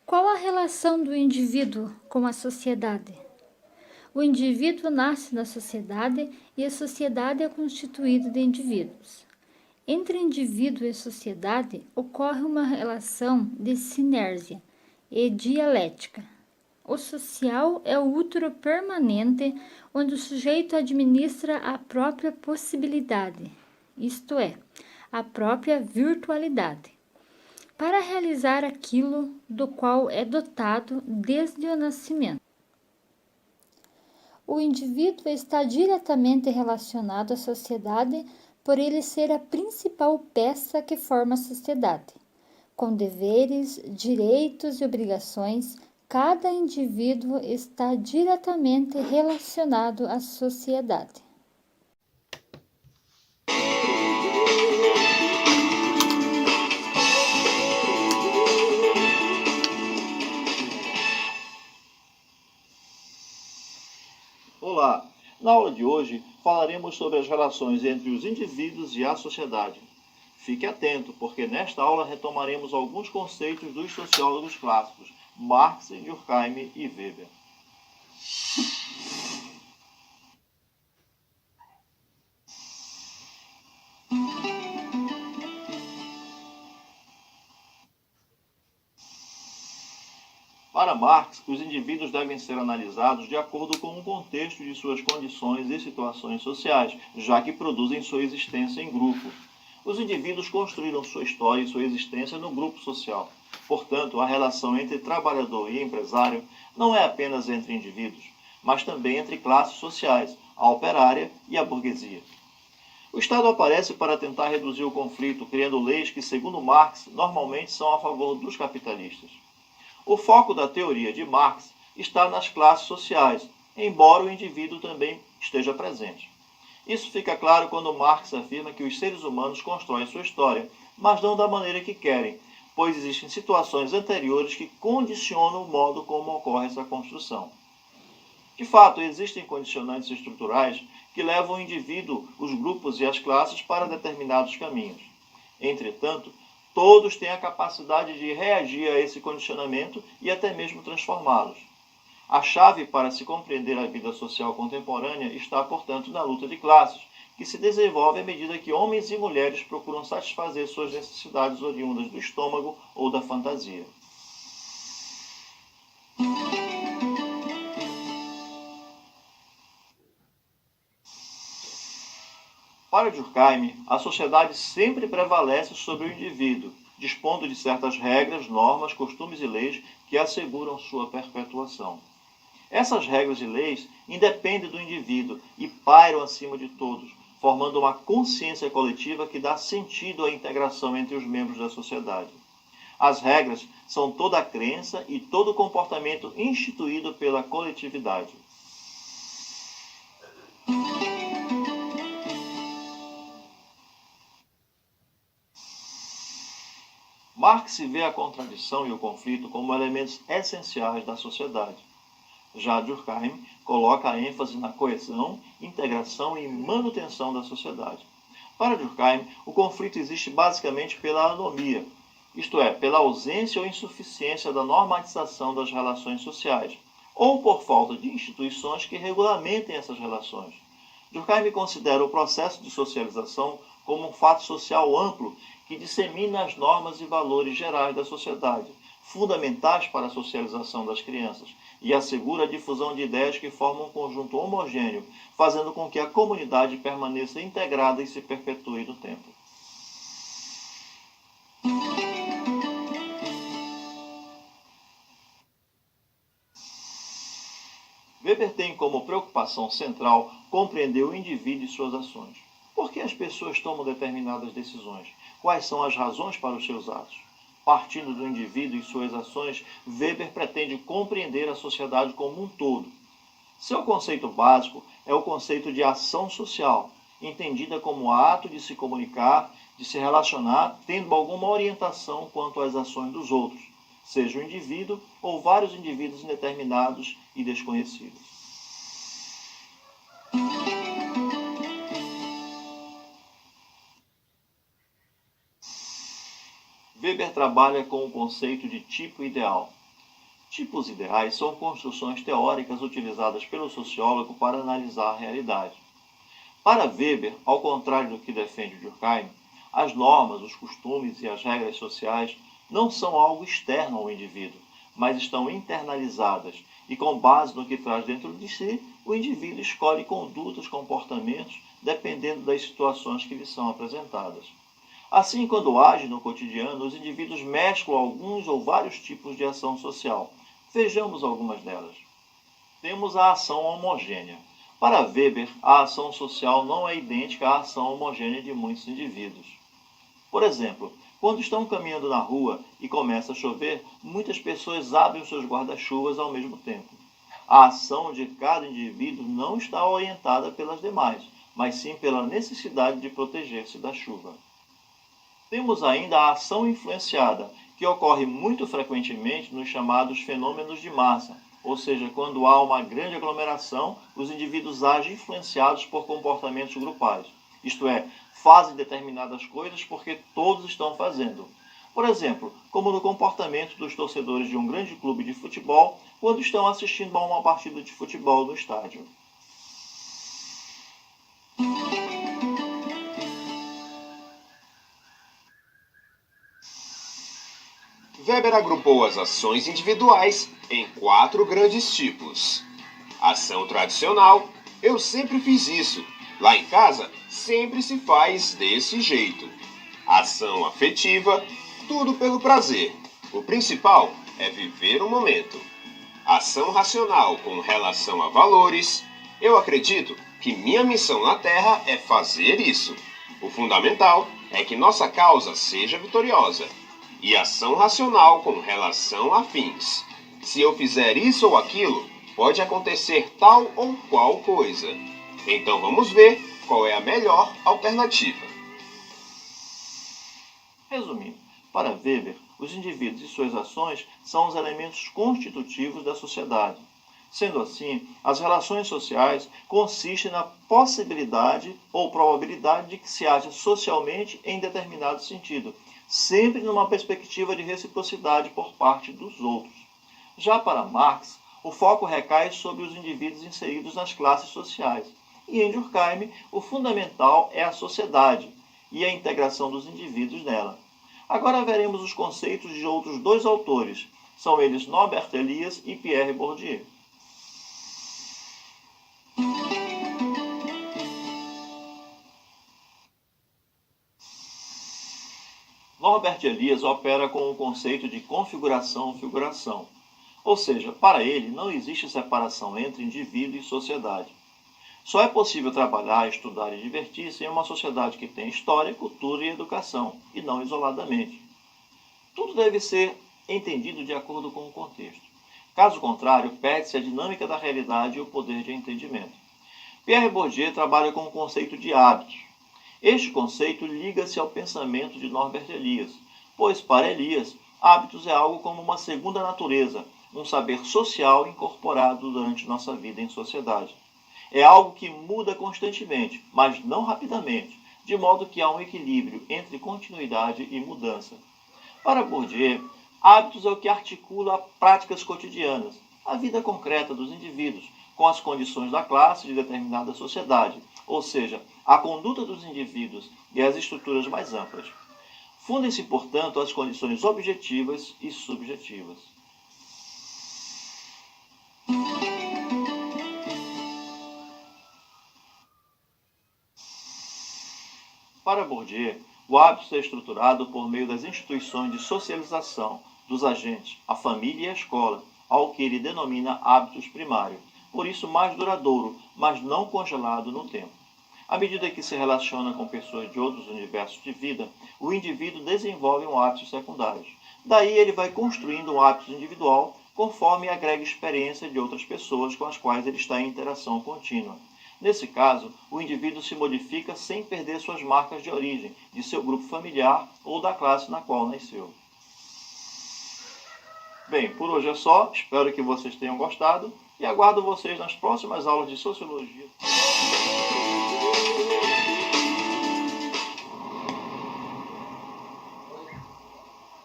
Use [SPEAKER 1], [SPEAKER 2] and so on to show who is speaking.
[SPEAKER 1] Qual a relação do indivíduo com a sociedade? O indivíduo nasce na sociedade e a sociedade é constituída de indivíduos. Entre indivíduo e sociedade ocorre uma relação de sinérgia e dialética. O social é o útero permanente onde o sujeito administra a própria possibilidade, isto é, a própria virtualidade, para realizar aquilo do qual é dotado desde o nascimento. O indivíduo está diretamente relacionado à sociedade por ele ser a principal peça que forma a sociedade. Com deveres, direitos e obrigações, cada indivíduo está diretamente relacionado à sociedade.
[SPEAKER 2] Olá! Na aula de hoje falaremos sobre as relações entre os indivíduos e a sociedade. Fique atento, porque nesta aula retomaremos alguns conceitos dos sociólogos clássicos Marx, Durkheim e Weber. Para Marx, os indivíduos devem ser analisados de acordo com o contexto de suas condições e situações sociais, já que produzem sua existência em grupo. Os indivíduos construíram sua história e sua existência no grupo social. Portanto, a relação entre trabalhador e empresário não é apenas entre indivíduos, mas também entre classes sociais, a operária e a burguesia. O Estado aparece para tentar reduzir o conflito, criando leis que, segundo Marx, normalmente são a favor dos capitalistas. O foco da teoria de Marx está nas classes sociais, embora o indivíduo também esteja presente. Isso fica claro quando Marx afirma que os seres humanos constroem sua história, mas não da maneira que querem, pois existem situações anteriores que condicionam o modo como ocorre essa construção. De fato, existem condicionantes estruturais que levam o indivíduo, os grupos e as classes para determinados caminhos. Entretanto, todos têm a capacidade de reagir a esse condicionamento e até mesmo transformá-los. A chave para se compreender a vida social contemporânea está, portanto, na luta de classes, que se desenvolve à medida que homens e mulheres procuram satisfazer suas necessidades oriundas do estômago ou da fantasia. Para Durkheim, a sociedade sempre prevalece sobre o indivíduo, dispondo de certas regras, normas, costumes e leis que asseguram sua perpetuação. Essas regras e leis independem do indivíduo e pairam acima de todos, formando uma consciência coletiva que dá sentido à integração entre os membros da sociedade. As regras são toda a crença e todo o comportamento instituído pela coletividade. Marx vê a contradição e o conflito como elementos essenciais da sociedade. Já Durkheim coloca a ênfase na coesão, integração e manutenção da sociedade. Para Durkheim, o conflito existe basicamente pela anomia, isto é, pela ausência ou insuficiência da normatização das relações sociais, ou por falta de instituições que regulamentem essas relações. Durkheim considera o processo de socialização como um fato social amplo que dissemina as normas e valores gerais da sociedade, fundamentais para a socialização das crianças, e assegura a difusão de ideias que formam um conjunto homogêneo, fazendo com que a comunidade permaneça integrada e se perpetue no tempo. Weber tem como preocupação central compreender o indivíduo e suas ações. Por que as pessoas tomam determinadas decisões? Quais são as razões para os seus atos? Partindo do indivíduo e suas ações, Weber pretende compreender a sociedade como um todo. Seu conceito básico é o conceito de ação social, entendida como ato de se comunicar, de se relacionar, tendo alguma orientação quanto às ações dos outros, seja o indivíduo ou vários indivíduos indeterminados e desconhecidos. Weber trabalha com o conceito de tipo ideal. Tipos ideais são construções teóricas utilizadas pelo sociólogo para analisar a realidade. Para Weber, ao contrário do que defende Durkheim, as normas, os costumes e as regras sociais não são algo externo ao indivíduo, mas estão internalizadas e, com base no que traz dentro de si, o indivíduo escolhe condutas, comportamentos, dependendo das situações que lhe são apresentadas. Assim, quando age no cotidiano, os indivíduos mesclam alguns ou vários tipos de ação social. Vejamos algumas delas. Temos a ação homogênea. Para Weber, a ação social não é idêntica à ação homogênea de muitos indivíduos. Por exemplo, quando estão caminhando na rua e começa a chover, muitas pessoas abrem os seus guarda-chuvas ao mesmo tempo. A ação de cada indivíduo não está orientada pelas demais, mas sim pela necessidade de proteger-se da chuva. Temos ainda a ação influenciada, que ocorre muito frequentemente nos chamados fenômenos de massa, ou seja, quando há uma grande aglomeração, os indivíduos agem influenciados por comportamentos grupais, isto é, fazem determinadas coisas porque todos estão fazendo. Por exemplo, como no comportamento dos torcedores de um grande clube de futebol quando estão assistindo a uma partida de futebol no estádio.
[SPEAKER 3] Weber agrupou as ações individuais em 4 grandes tipos. Ação tradicional, eu sempre fiz isso. Lá em casa, sempre se faz desse jeito. Ação afetiva, tudo pelo prazer. O principal é viver o momento. Ação racional com relação a valores, eu acredito que minha missão na Terra é fazer isso. O fundamental é que nossa causa seja vitoriosa. E ação racional com relação a fins. Se eu fizer isso ou aquilo, pode acontecer tal ou qual coisa. Então vamos ver qual é a melhor alternativa.
[SPEAKER 2] Resumindo, para Weber, os indivíduos e suas ações são os elementos constitutivos da sociedade. Sendo assim, as relações sociais consistem na possibilidade ou probabilidade de que se haja socialmente em determinado sentido, sempre numa perspectiva de reciprocidade por parte dos outros. Já para Marx, o foco recai sobre os indivíduos inseridos nas classes sociais, e em Durkheim, o fundamental é a sociedade e a integração dos indivíduos nela. Agora veremos os conceitos de outros 2 autores, são eles Norbert Elias e Pierre Bourdieu. Norbert Elias opera com o conceito de configuração-figuração, ou seja, para ele não existe separação entre indivíduo e sociedade. Só é possível trabalhar, estudar e divertir-se em uma sociedade que tem história, cultura e educação, e não isoladamente. Tudo deve ser entendido de acordo com o contexto. Caso contrário, perde-se a dinâmica da realidade e o poder de entendimento. Pierre Bourdieu trabalha com o conceito de hábitos. Este conceito liga-se ao pensamento de Norbert Elias, pois, para Elias, hábitos é algo como uma segunda natureza, um saber social incorporado durante nossa vida em sociedade. É algo que muda constantemente, mas não rapidamente, de modo que há um equilíbrio entre continuidade e mudança. Para Bourdieu, hábitos é o que articula práticas cotidianas, a vida concreta dos indivíduos, com as condições da classe de determinada sociedade, ou seja, a conduta dos indivíduos e as estruturas mais amplas. Fundem-se, portanto, as condições objetivas e subjetivas. Para Bourdieu, o hábito é estruturado por meio das instituições de socialização dos agentes, a família e a escola, ao que ele denomina hábitos primários, por isso mais duradouro, mas não congelado no tempo. À medida que se relaciona com pessoas de outros universos de vida, o indivíduo desenvolve um hábito secundário. Daí ele vai construindo um hábito individual conforme agrega experiência de outras pessoas com as quais ele está em interação contínua. Nesse caso, o indivíduo se modifica sem perder suas marcas de origem, de seu grupo familiar ou da classe na qual nasceu. Bem, por hoje é só. Espero que vocês tenham gostado e aguardo vocês nas próximas aulas de Sociologia.